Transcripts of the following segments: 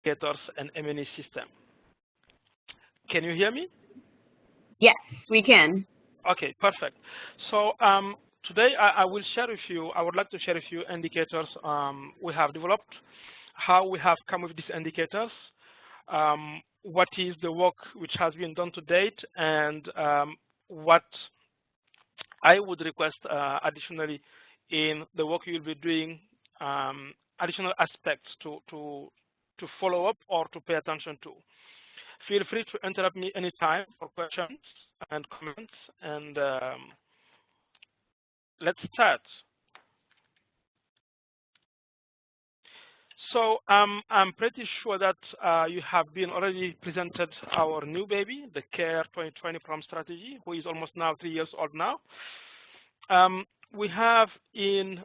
indicators and M&E system. Can you hear me? Yes, we can. Okay, perfect. So today I will share with you, I would like to share with you indicators we have developed, how we have come with these indicators, what is the work which has been done to date, and what I would request additionally in the work you'll be doing, additional aspects to follow up or to pay attention to. Feel free to interrupt me anytime for questions and comments, and let's start. So I'm pretty sure that you have been already presented our new baby, the CARE 2020 Prom Strategy, who is almost now 3 years old now. We have in,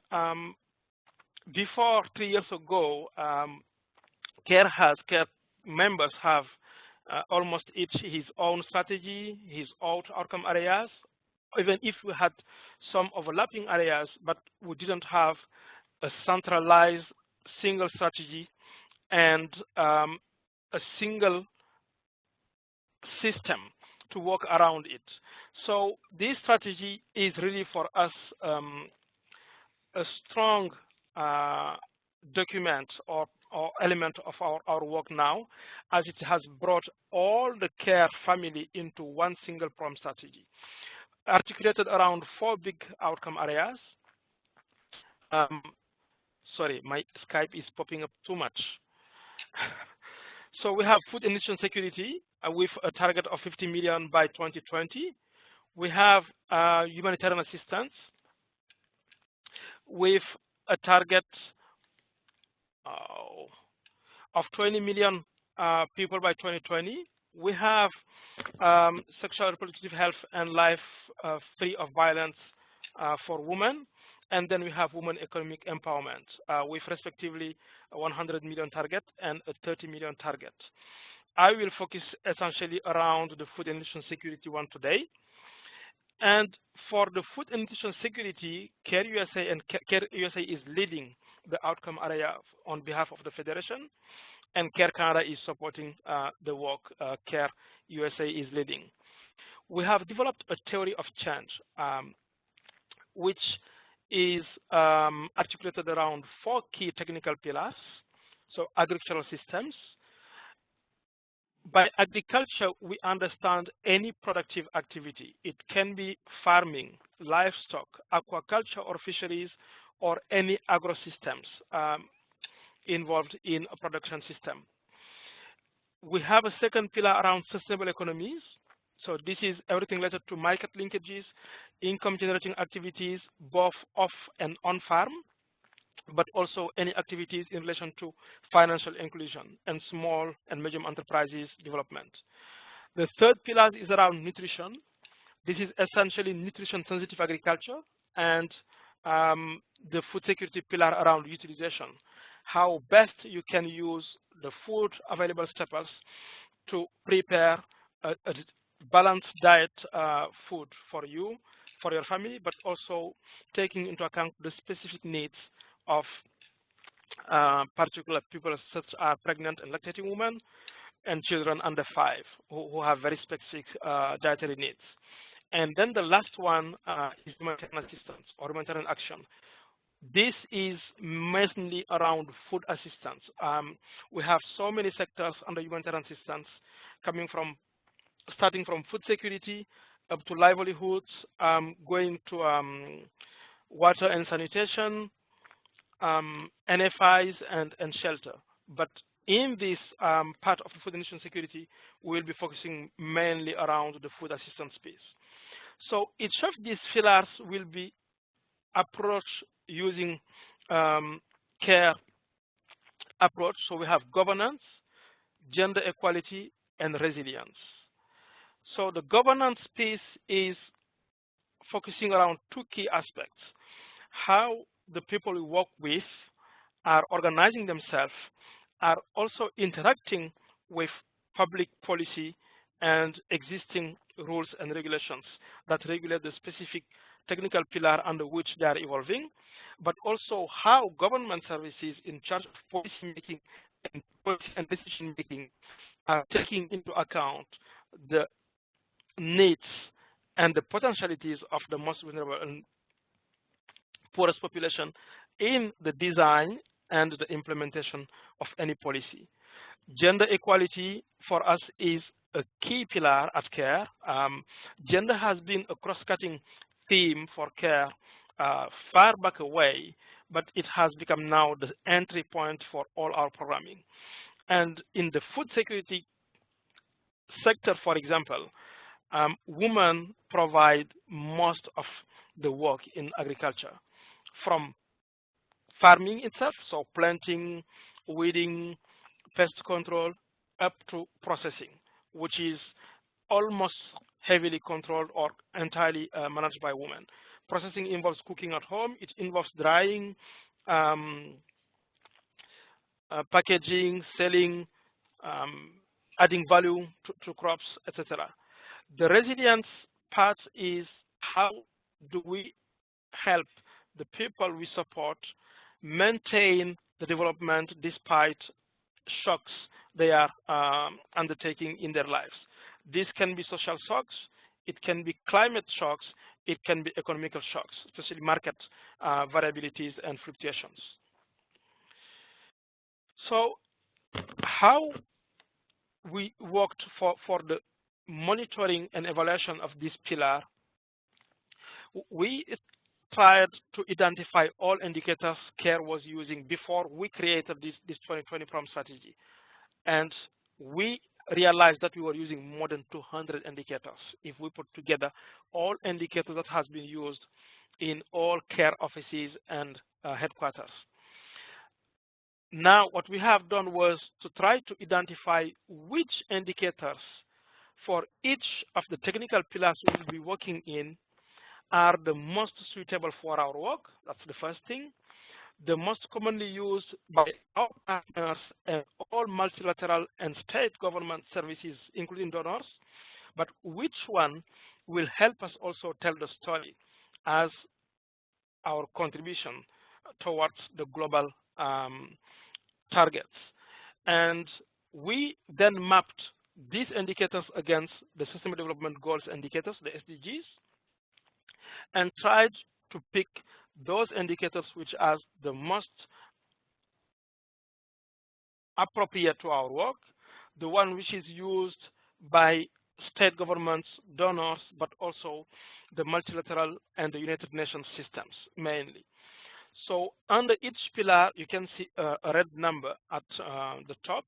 before 3 years ago, CARE members have almost each his own strategy, his own outcome areas, even if we had some overlapping areas, but we didn't have a centralized single strategy and a single system to work around it. So this strategy is really for us a strong document or element of our work now, as it has brought all the CARE family into one single Prom strategy, articulated around 4 big outcome areas. Sorry, my Skype is popping up too much. So we have food and nutrition security with a target of 50 million by 2020. We have humanitarian assistance with a target of 20 million people by 2020. We have sexual and reproductive health and life free of violence for women. And then we have women economic empowerment with respectively a 100 million target and a 30 million target. I will focus essentially around the food and nutrition security one today. And for the food and nutrition security, CARE USA and CARE USA is leading the outcome area on behalf of the Federation, and CARE Canada is supporting the work CARE USA is leading. We have developed a theory of change, which is articulated around 4 key technical pillars. So agricultural systems. By agriculture, we understand any productive activity. It can be farming, livestock, aquaculture or fisheries, or any agrosystems involved in a production system. We have a second pillar around sustainable economies. So this is everything related to market linkages, income generating activities, both off and on farm, but also any activities in relation to financial inclusion and small and medium enterprises development. The third pillar is around nutrition. This is essentially nutrition sensitive agriculture, and the food security pillar around utilization. How best you can use the food available staples to prepare a balanced diet food for you, for your family, but also taking into account the specific needs of particular people such as pregnant and lactating women and children under 5 who have very specific dietary needs. And then the last one is humanitarian assistance or humanitarian action. This is mainly around food assistance. We have so many sectors under humanitarian assistance coming from, starting from food security up to livelihoods, going to water and sanitation, NFIs and shelter. But in this part of the food and nutrition security, we'll be focusing mainly around the food assistance space. So each of these pillars will be approached using CARE approach. So we have governance, gender equality, and resilience. So the governance piece is focusing around 2 key aspects: how the people we work with are organizing themselves, are also interacting with public policy and existing rules and regulations that regulate the specific technical pillar under which they are evolving, but also how government services in charge of policy making and policy and decision making are taking into account the needs and the potentialities of the most vulnerable and poorest population in the design and the implementation of any policy. Gender equality for us is a key pillar at CARE. Gender has been a cross-cutting theme for CARE far back away, but it has become now the entry point for all our programming. And in the food security sector, for example, women provide most of the work in agriculture, from farming itself, so planting, weeding, pest control, up to processing, which is almost heavily controlled or entirely managed by women. Processing involves cooking at home. It involves drying, um, packaging, selling, adding value to crops, etc. The resilience part is how do we help the people we support maintain the development despite shocks they are undertaking in their lives. This can be social shocks, it can be climate shocks, it can be economical shocks, especially market variabilities and fluctuations. So how we worked for the monitoring and evaluation of this pillar, we tried to identify all indicators CARE was using before we created this 2020 program strategy. And we realized that we were using more than 200 indicators if we put together all indicators that has been used in all CARE offices and headquarters. Now, what we have done was to try to identify which indicators for each of the technical pillars we will be working in are the most suitable for our work. That's the first thing. The most commonly used by our partners and all multilateral and state government services, including donors, but which one will help us also tell the story as our contribution towards the global targets. And we then mapped these indicators against the Sustainable Development Goals indicators, the SDGs, and tried to pick those indicators which are the most appropriate to our work, the one which is used by state governments, donors, but also the multilateral and the United Nations systems mainly. So under each pillar, you can see a red number at the top.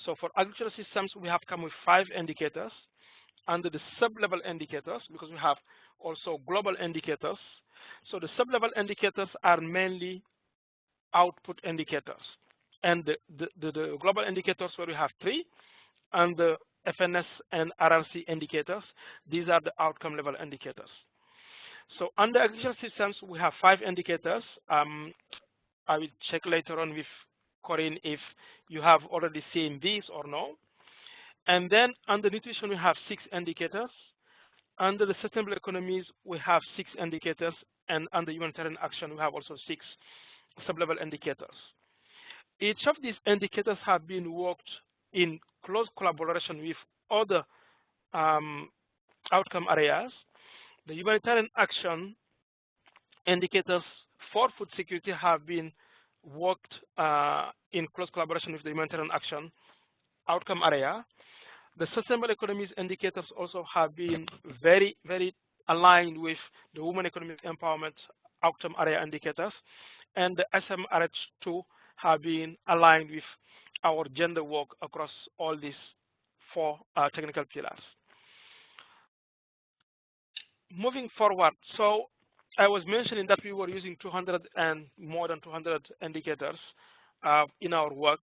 So for agricultural systems, we have come with 5 indicators under the sub-level indicators, because we have also global indicators. So the sub-level indicators are mainly output indicators. And the global indicators, where we have 3, and the FNS and RRC indicators, these are the outcome level indicators. So under agricultural systems, we have 5 indicators. I will check later on with Corinne if you have already seen these or no. And then under nutrition, we have 6 indicators. Under the sustainable economies, we have 6 indicators. And under humanitarian action, we have also 6 sub-level indicators. Each of these indicators have been worked in close collaboration with other outcome areas. The humanitarian action indicators for food security have been worked in close collaboration with the humanitarian action outcome area. The sustainable economies indicators also have been very, very aligned with the women economic empowerment outcome area indicators, and the SMRH2 have been aligned with our gender work across all these 4 technical pillars. Moving forward, so I was mentioning that we were using 200 and more than 200 indicators in our work.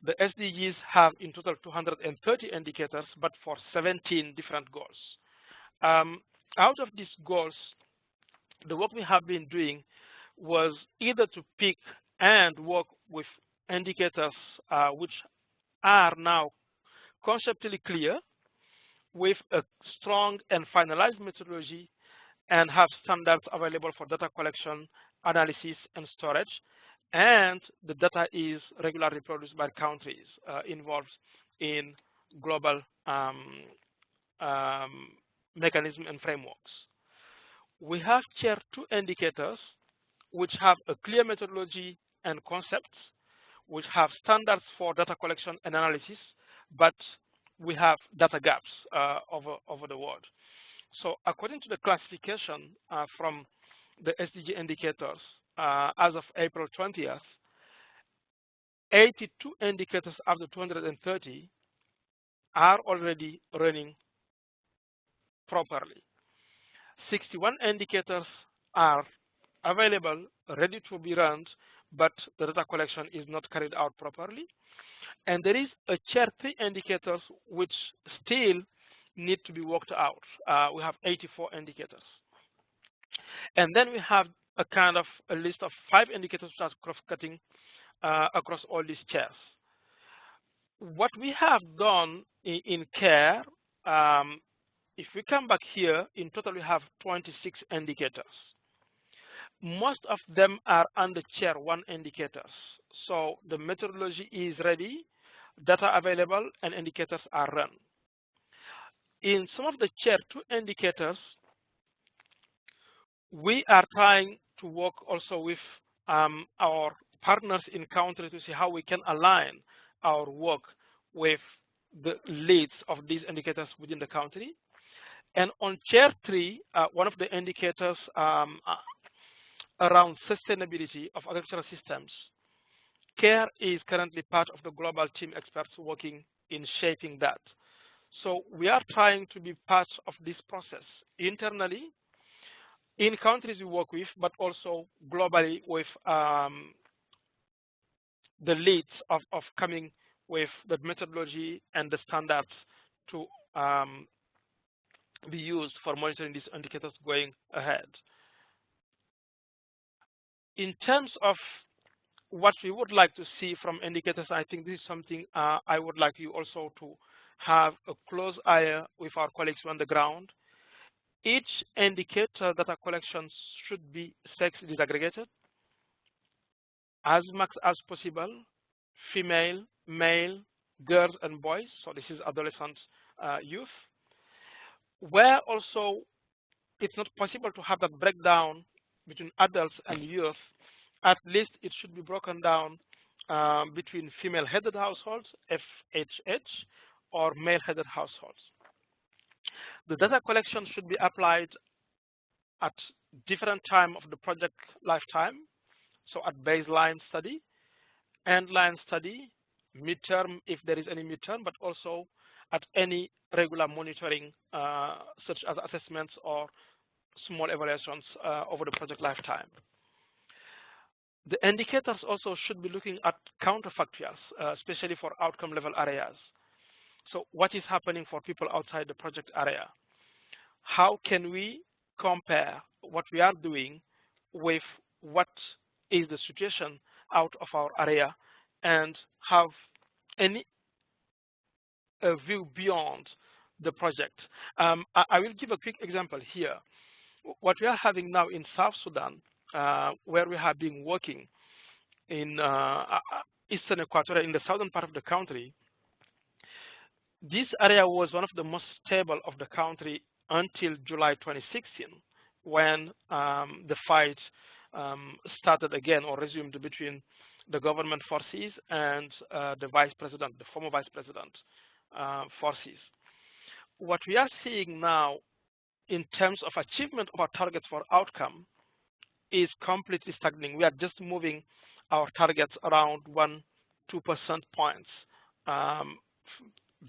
The SDGs have in total 230 indicators, but for 17 different goals. Out of these goals, the work we have been doing was either to pick and work with indicators which are now conceptually clear, with a strong and finalized methodology, and have standards available for data collection, analysis, and storage, and the data is regularly produced by countries involved in global um, mechanism and frameworks. We have tier 2 indicators which have a clear methodology and concepts, which have standards for data collection and analysis, but we have data gaps over the world. So according to the classification from the SDG indicators, as of April 20th, 82 indicators out of the 230 are already running properly. 61 indicators are available, ready to be run, but the data collection is not carried out properly. And there is a tier 3 indicators which still need to be worked out. We have 84 indicators. And then we have a kind of a list of 5 indicators which are cross-cutting across all these tiers. What we have done in care, if we come back here, in total we have 26 indicators. Most of them are under tier 1 indicators. So the methodology is ready, data available, and indicators are run. In some of the tier 2 indicators, we are trying to work also with our partners in country to see how we can align our work with the leads of these indicators within the country. And on tier 3, one of the indicators around sustainability of agricultural systems, CARE is currently part of the global team experts working in shaping that. So we are trying to be part of this process internally in countries we work with, but also globally with the leads of coming with the methodology and the standards to be used for monitoring these indicators going ahead. In terms of what we would like to see from indicators, I think this is something I would like you also to have a close eye with our colleagues on the ground. Each indicator data collection should be sex disaggregated as much as possible, female, male, girls and boys, so this is adolescent youth, where also it's not possible to have that breakdown between adults and youth. At least it should be broken down between female-headed households, FHH, or male-headed households. The data collection should be applied at different time of the project lifetime, so at baseline study, endline study, midterm if there is any midterm, but also at any regular monitoring such as assessments or small evaluations over the project lifetime. The indicators also should be looking at counterfactuals, especially for outcome level areas. So what is happening for people outside the project area? How can we compare what we are doing with what is the situation out of our area and have any view beyond the project? I will give a quick example here. What we are having now in South Sudan, where we have been working in Eastern Equatoria, in the southern part of the country, this area was one of the most stable of the country until July 2016, when the fight started again or resumed between the government forces and the vice president, the former vice president forces. What we are seeing now in terms of achievement of our targets for outcome is completely stagnating. We are just moving our targets around 1-2% points,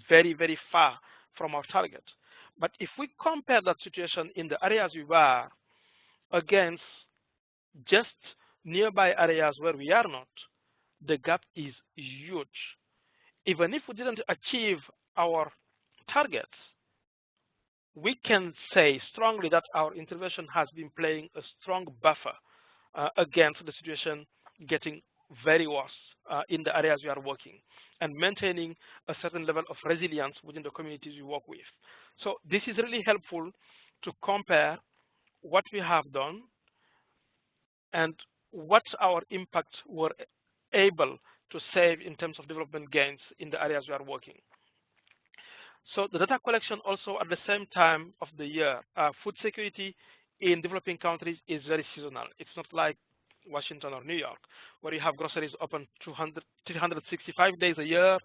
very, very far from our target. But if we compare that situation in the areas we were against just nearby areas where we are not, the gap is huge. Even if we didn't achieve our targets, we can say strongly that our intervention has been playing a strong buffer against the situation getting very worse in the areas we are working, and maintaining a certain level of resilience within the communities we work with. So this is really helpful to compare what we have done and what our impact were able to save in terms of development gains in the areas we are working. So the data collection also at the same time of the year. Food security in developing countries is very seasonal. It's not like Washington or New York, where you have groceries open 365 days a year,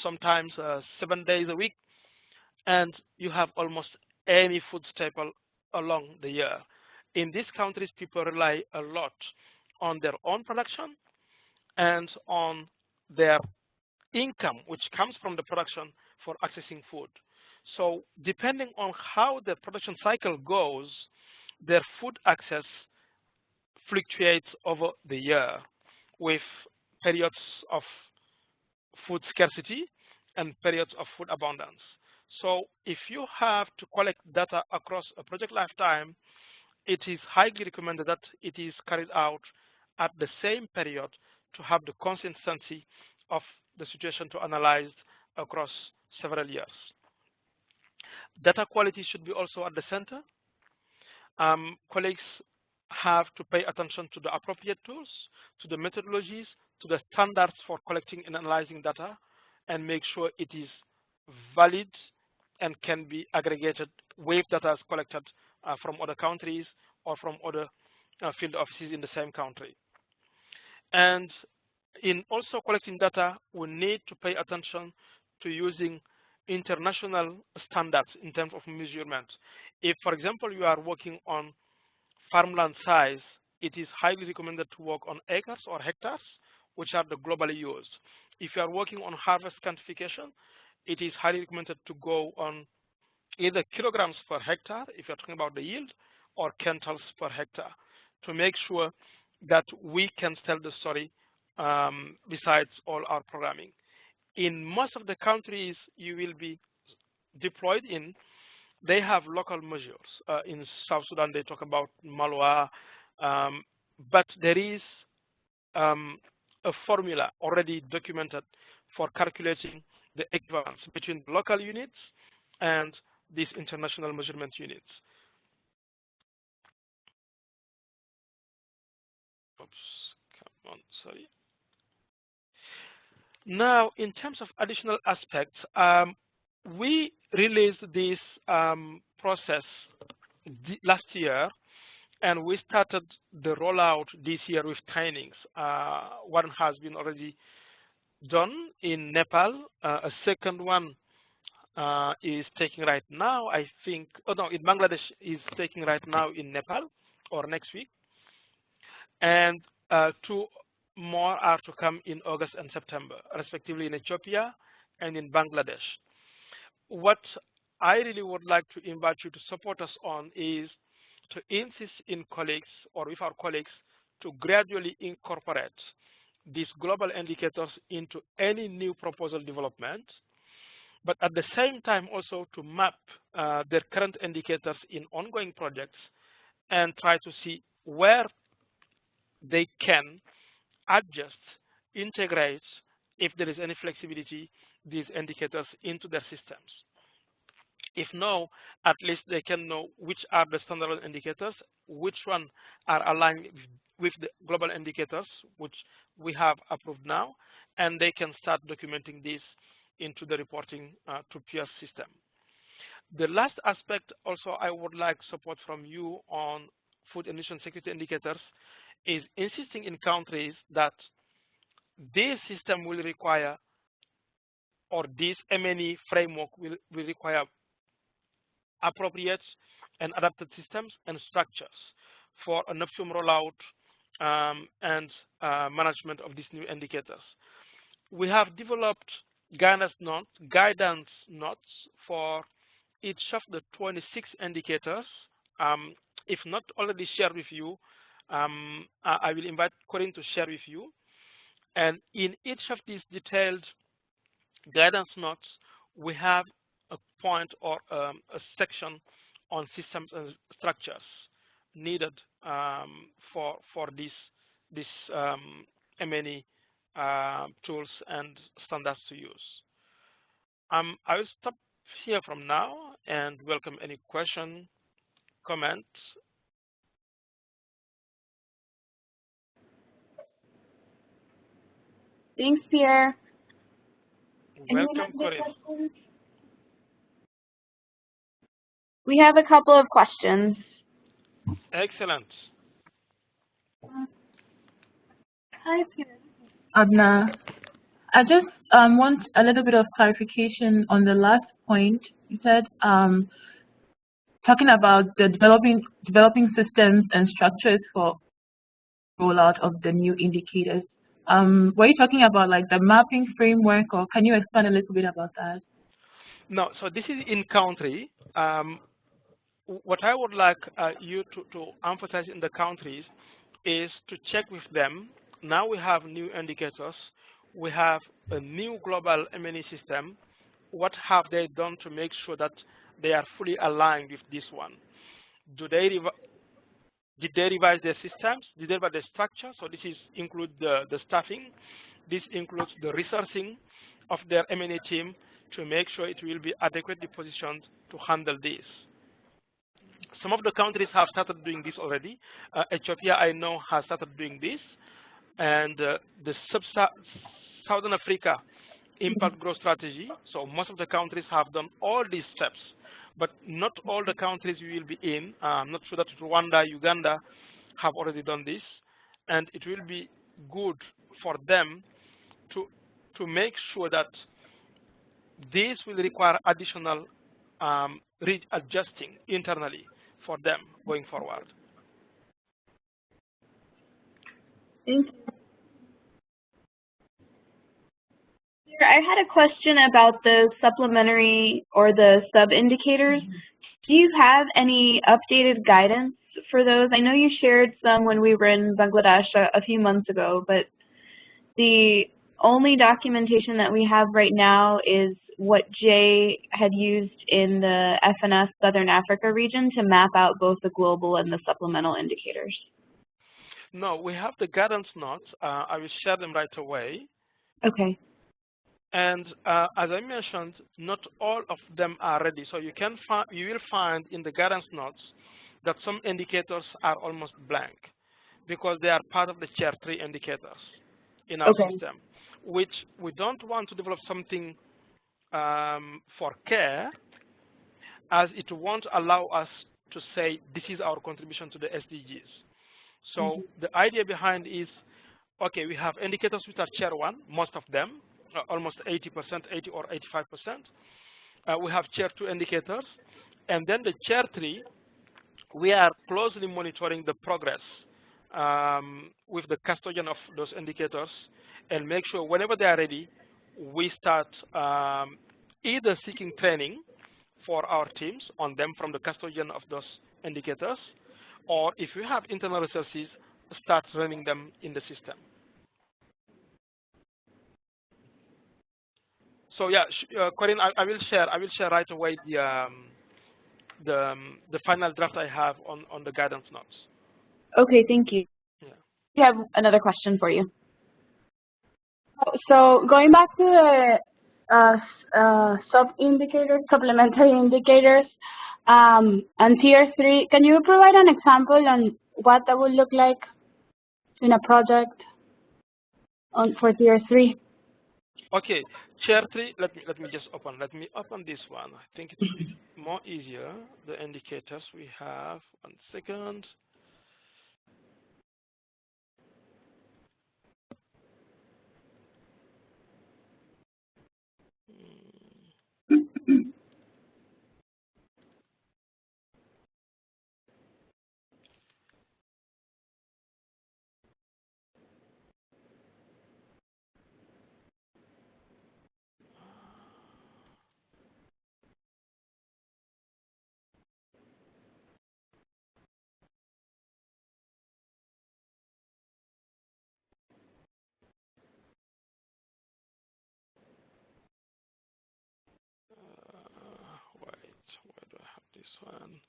sometimes 7 days a week, and you have almost any food staple along the year. In these countries, people rely a lot on their own production and on their income, which comes from the production for accessing food. So depending on how the production cycle goes, their food access fluctuates over the year with periods of food scarcity and periods of food abundance. So if you have to collect data across a project lifetime, it is highly recommended that it is carried out at the same period to have the consistency of the situation to analyze across several years. Data quality should be also at the center. Colleagues have to pay attention to the appropriate tools, to the methodologies, to the standards for collecting and analyzing data, and make sure it is valid and can be aggregated with data collected from other countries or from other field offices in the same country. And in also collecting data, we need to pay attention to using international standards in terms of measurement. If, for example, you are working on farmland size, it is highly recommended to work on acres or hectares, which are the globally used. If you are working on harvest quantification, it is highly recommended to go on either kilograms per hectare, if you're talking about the yield, or quintals per hectare, to make sure that we can tell the story besides all our programming. In most of the countries you will be deployed in, they have local measures. In South Sudan, they talk about Malwa, but there is a formula already documented for calculating the equivalence between local units and these international measurement units. Oops, come on, sorry. Now, in terms of additional aspects, we released this process last year, and we started the rollout this year with trainings. One has been already done in Nepal. A second one is taking right now, I think. Oh no, in Bangladesh is taking right now in Nepal or next week, and 2 more are to come in August and September, respectively in Ethiopia and in Bangladesh. What I really would like to invite you to support us on is to insist in colleagues or with our colleagues to gradually incorporate these global indicators into any new proposal development, but at the same time also to map their current indicators in ongoing projects and try to see where they can adjust, integrate, if there is any flexibility, these indicators into their systems. If no, at least they can know which are the standard indicators, which one are aligned with the global indicators, which we have approved now, and they can start documenting this into the reporting to peer system. The last aspect also I would like support from you on food and nutrition security indicators is insisting in countries that this system will require, or this M&E framework will require appropriate and adapted systems and structures for an optimum rollout and management of these new indicators. We have developed guidance notes for each of the 26 indicators. If not already shared with you, I will invite Corinne to share with you. And in each of these detailed guidance notes, we have a point or a section on systems and structures needed for this M&E tools and standards to use. I will stop here from now and welcome any question, comment. Thanks, Pierre. Welcome, Corinne. Questions? We have a couple of questions. Excellent. Hi, Pierre. Adna, I just want a little bit of clarification on the last point. You said talking about the developing systems and structures for rollout of the new indicators. Were you talking about like the mapping framework, or can you expand a little bit about that? No, so this is in country. What I would like you to emphasize in the countries is to check with them. Now we have new indicators. We have a new global M&E system. What have they done to make sure that they are fully aligned with this one? Did they revise their systems? Did they revise their structure? So this includes the staffing. This includes the resourcing of their M&A team to make sure it will be adequately positioned to handle this. Some of the countries have started doing this already. Ethiopia, I know, has started doing this. And the Southern Africa impact growth strategy. So most of the countries have done all these steps, but not all the countries we will be in. I'm not sure that Rwanda, Uganda have already done this. And it will be good for them to make sure that this will require additional readjusting internally for them going forward. Thank you. I had a question about the supplementary or the sub-indicators. Do you have any updated guidance for those? I know you shared some when we were in Bangladesh a few months ago, but the only documentation that we have right now is what Jay had used in the FNS Southern Africa region to map out both the global and the supplemental indicators. No, we have the guidance notes. I will share them right away. Okay. And as I mentioned, not all of them are ready. So you will find in the guidance notes that some indicators are almost blank because they are part of the Tier 3 indicators in our system, which we don't want to develop something for care, as it won't allow us to say this is our contribution to the SDGs. So the idea behind is, okay, we have indicators which are Tier 1, most of them, almost 80%, 80 or 85%. We have Tier 2 indicators. And then the Tier 3, we are closely monitoring the progress with the custodian of those indicators and make sure whenever they are ready, we start either seeking training for our teams on them from the custodian of those indicators, or if we have internal resources, start running them in the system. So yeah, Corinne, I will share right away the final draft I have on the guidance notes. Okay, thank you. Yeah. We have another question for you. So going back to the supplementary indicators, and Tier 3, can you provide an example on what that would look like in a project for Tier 3? Okay, Tier 3. Let me just open. Let me open this one. I think it will be more easier. The indicators we have. 1 second. Wait, where do I have this one?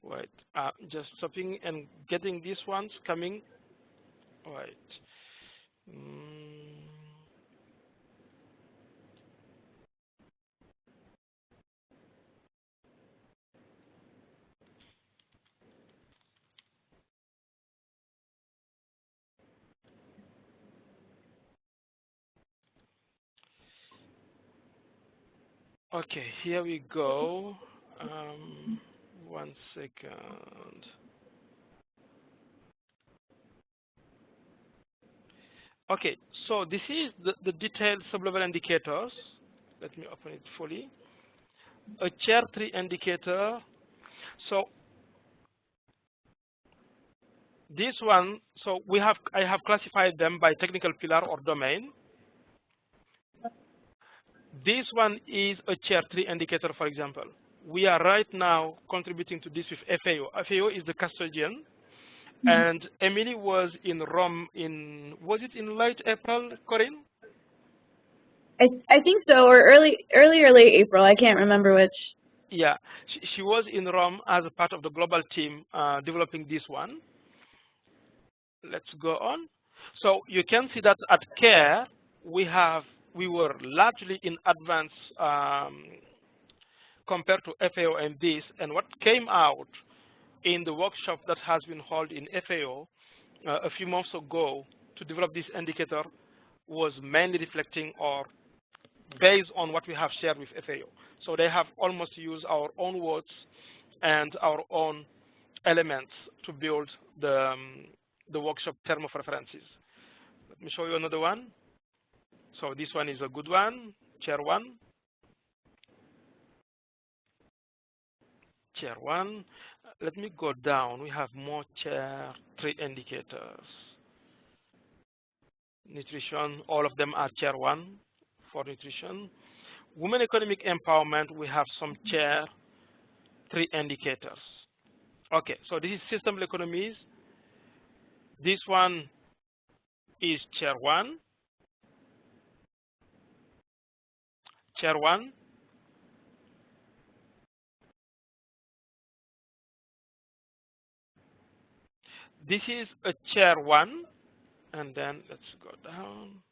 Wait, just stopping and getting these ones coming. Wait. Okay, here we go. Um, 1 second. Okay, so this is the detailed sublevel indicators. Let me open it fully. A chair 3 indicator. So this one, so I have classified them by technical pillar or domain. This one is a chair 3 indicator, for example. We are right now contributing to this with FAO. FAO is the custodian. And Emily was in Rome was it in late April, Corinne? I think so, or early or late April. I can't remember which. Yeah, she was in Rome as a part of the global team developing this one. Let's go on. So you can see that at CARE, we were largely in advance compared to FAO and this. And what came out in the workshop that has been held in FAO a few months ago to develop this indicator was mainly reflecting or based on what we have shared with FAO. So they have almost used our own words and our own elements to build the workshop term of references. Let me show you another one. So this one is a good one, chair 1. Chair 1. Let me go down. We have more chair 3 indicators. Nutrition, all of them are chair 1 for nutrition. Women economic empowerment, we have some chair 3 indicators. Okay, so this is sustainable economies. This one is chair 1. Chair 1. This is a chair 1. And then let's go down,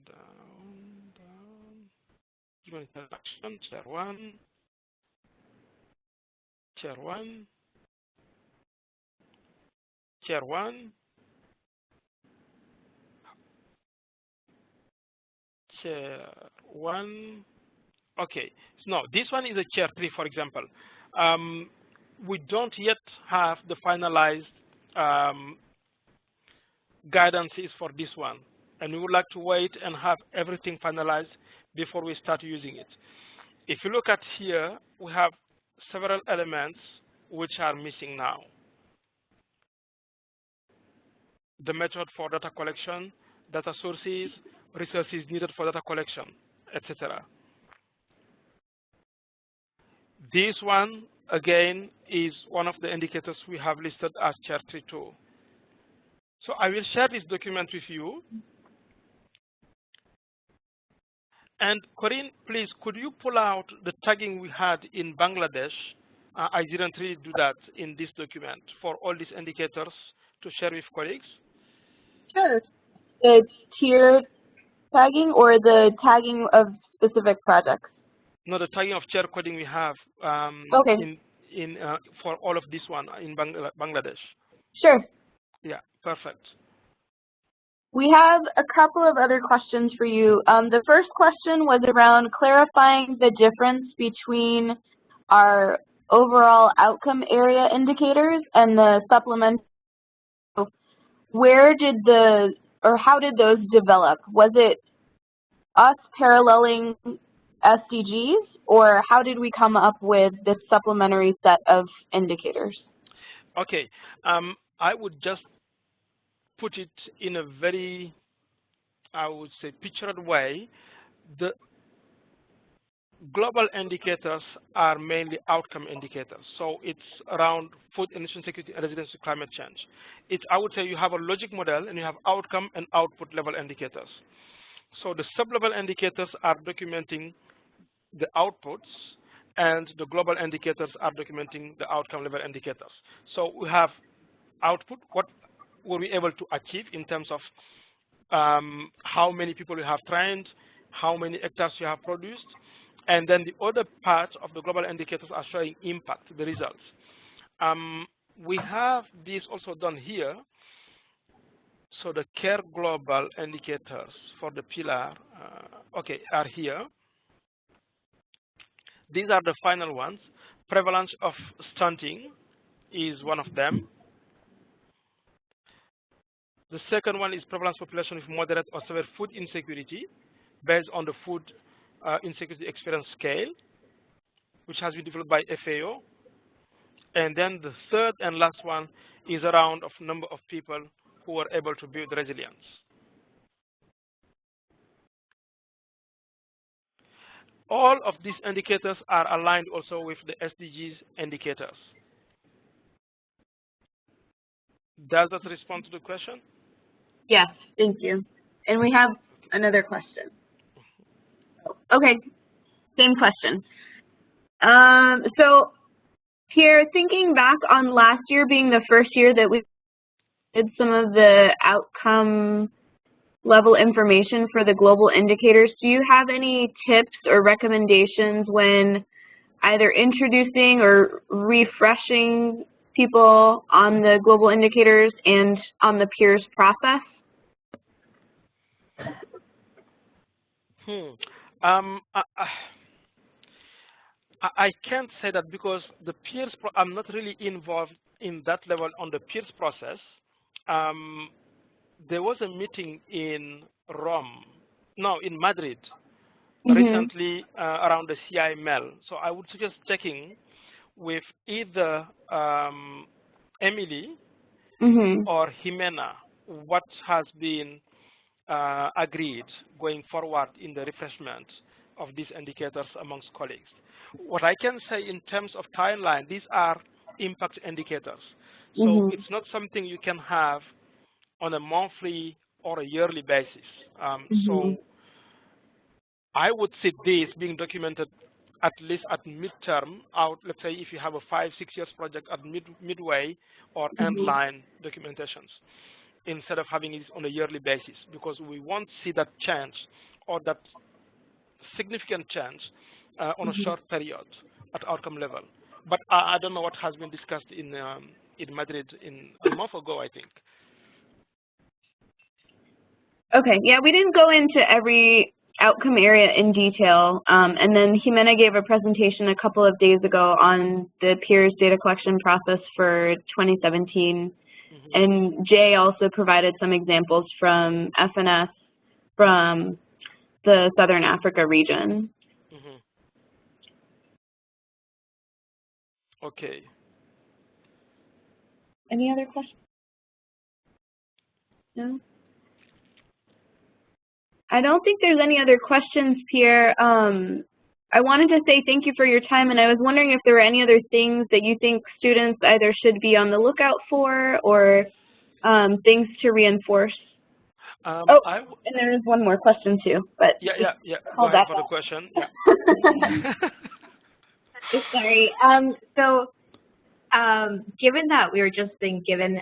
down. Humanitarian action, chair 1. Chair 1. Chair 1. Chair 1. Okay, so no, this one is a chair 3, for example. We don't yet have the finalized guidances for this one, and we would like to wait and have everything finalized before we start using it. If you look at here, we have several elements which are missing now. The method for data collection, data sources, resources needed for data collection, etc. This one, again, is one of the indicators we have listed as chair 3.2. So I will share this document with you. And Corinne, please, could you pull out the tagging we had in Bangladesh? I didn't really do that in this document for all these indicators to share with colleagues. Sure. The tier tagging or the tagging of specific projects? No, the tagging of chair coding we have Okay. For all of this one in Bangladesh. Sure. Yeah, perfect. We have a couple of other questions for you. The first question was around clarifying the difference between our overall outcome area indicators and the supplementary. Where did how did those develop? Was it us paralleling SDGs, or how did we come up with this supplementary set of indicators? Okay, I would just put it in a very, I would say, pictured way. The global indicators are mainly outcome indicators. So it's around food and nutrition security and resilience to climate change. I would say you have a logic model and you have outcome and output level indicators. So the sub-level indicators are documenting the outputs, and the global indicators are documenting the outcome level indicators. So we have output, what were we able to achieve in terms of how many people you have trained, how many hectares you have produced, and then the other parts of the global indicators are showing impact, the results. We have this also done here. So the CARE global indicators for the pillar, are here. These are the final ones. Prevalence of stunting is one of them. The second one is prevalence population with moderate or severe food insecurity based on the food insecurity experience scale, which has been developed by FAO. And then the third and last one is around of number of people who were able to build resilience. All of these indicators are aligned also with the SDGs indicators. Does that respond to the question? Yes, thank you. And we have another question. Okay, same question. So here, thinking back on last year being the first year that we did some of the outcome level information for the global indicators, do you have any tips or recommendations when either introducing or refreshing people on the global indicators and on the peers process? I can't say that because the peers, I'm not really involved in that level on the peers process. There was a meeting in in Madrid recently around the CIML. So I would suggest checking with either Emily or Jimena what has been agreed going forward in the refreshment of these indicators amongst colleagues. What I can say in terms of timeline, these are impact indicators. So it's not something you can have on a monthly or a yearly basis. So I would see this being documented at least at midterm out, let's say if you have a 5-6 years project at midway or end line documentations, instead of having it on a yearly basis, because we won't see that change or that significant change on a short period at outcome level. But I don't know what has been discussed in Madrid a month ago, I think. Okay, yeah, we didn't go into every outcome area in detail. And then Jimena gave a presentation a couple of days ago on the peers data collection process for 2017. And Jay also provided some examples from FNS from the Southern Africa region. Okay. Any other questions? No? I don't think there's any other questions, Pierre. I wanted to say thank you for your time, and I was wondering if there were any other things that you think students either should be on the lookout for or things to reinforce. And there is one more question too, but yeah. Go ahead for the question. Yeah. Sorry. Given that we were just being given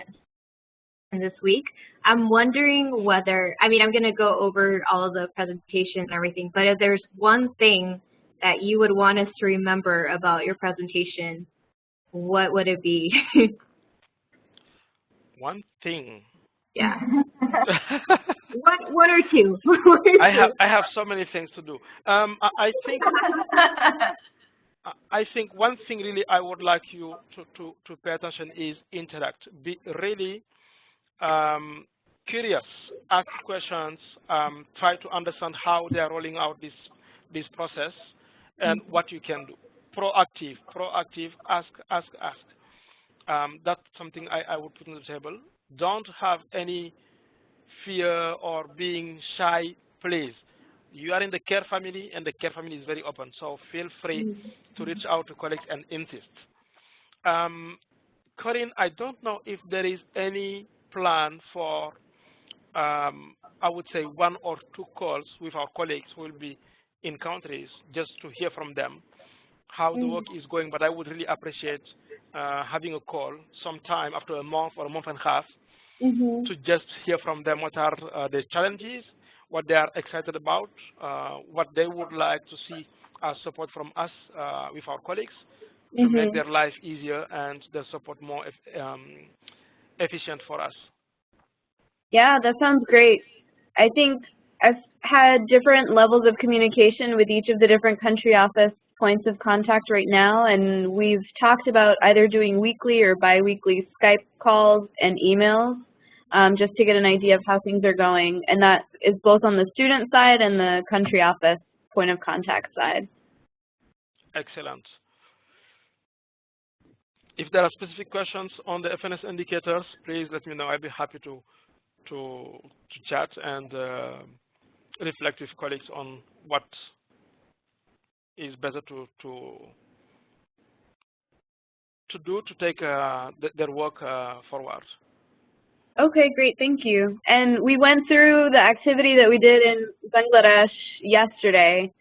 this week, I'm wondering whether, I mean, I'm going to go over all of the presentation and everything, but if there's one thing that you would want us to remember about your presentation, what would it be? One thing. Yeah. one or two. I have so many things to do. I think one thing really I would like you to pay attention is interact. Be really curious, ask questions, try to understand how they are rolling out this process and what you can do. Proactive, ask. That's something I would put on the table. Don't have any fear or being shy, please. You are in the care family, and the care family is very open, so feel free to reach out to colleagues and insist. Corinne, I don't know if there is any plan for, I would say, 1 or 2 calls with our colleagues who will be in countries just to hear from them how the work is going, but I would really appreciate having a call sometime after a month or a month and a half to just hear from them what are the challenges, what they are excited about, what they would like to see as support from us with our colleagues to make their life easier and their support more efficient for us. Yeah, that sounds great. I think I've had different levels of communication with each of the different country office points of contact right now, and we've talked about either doing weekly or bi-weekly Skype calls and emails just to get an idea of how things are going, and that is both on the student side and the country office point of contact side. Excellent. If there are specific questions on the FNS indicators, please let me know. I'd be happy to chat and reflect with colleagues on what is better to do to take their work forward. Okay, great, thank you. And we went through the activity that we did in Bangladesh yesterday.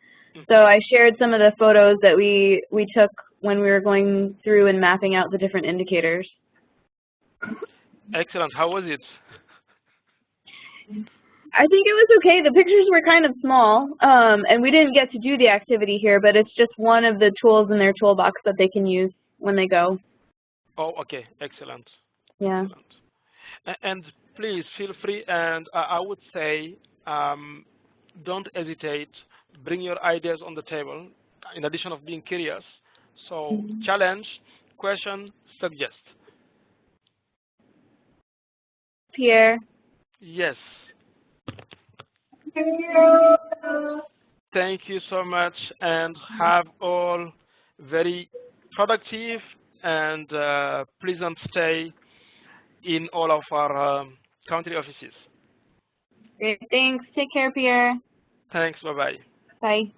So I shared some of the photos that we took when we were going through and mapping out the different indicators. Excellent. How was it? I think it was okay. The pictures were kind of small, and we didn't get to do the activity here, but it's just one of the tools in their toolbox that they can use when they go. Oh, okay. Excellent. Yeah. Excellent. And please feel free, and I would say don't hesitate. Bring your ideas on the table, in addition of being curious. So challenge, question, suggest. Pierre. Yes. Thank you so much, and have all very productive and pleasant stay in all of our country offices. Great, thanks. Take care, Pierre. Thanks. Bye-bye. Bye.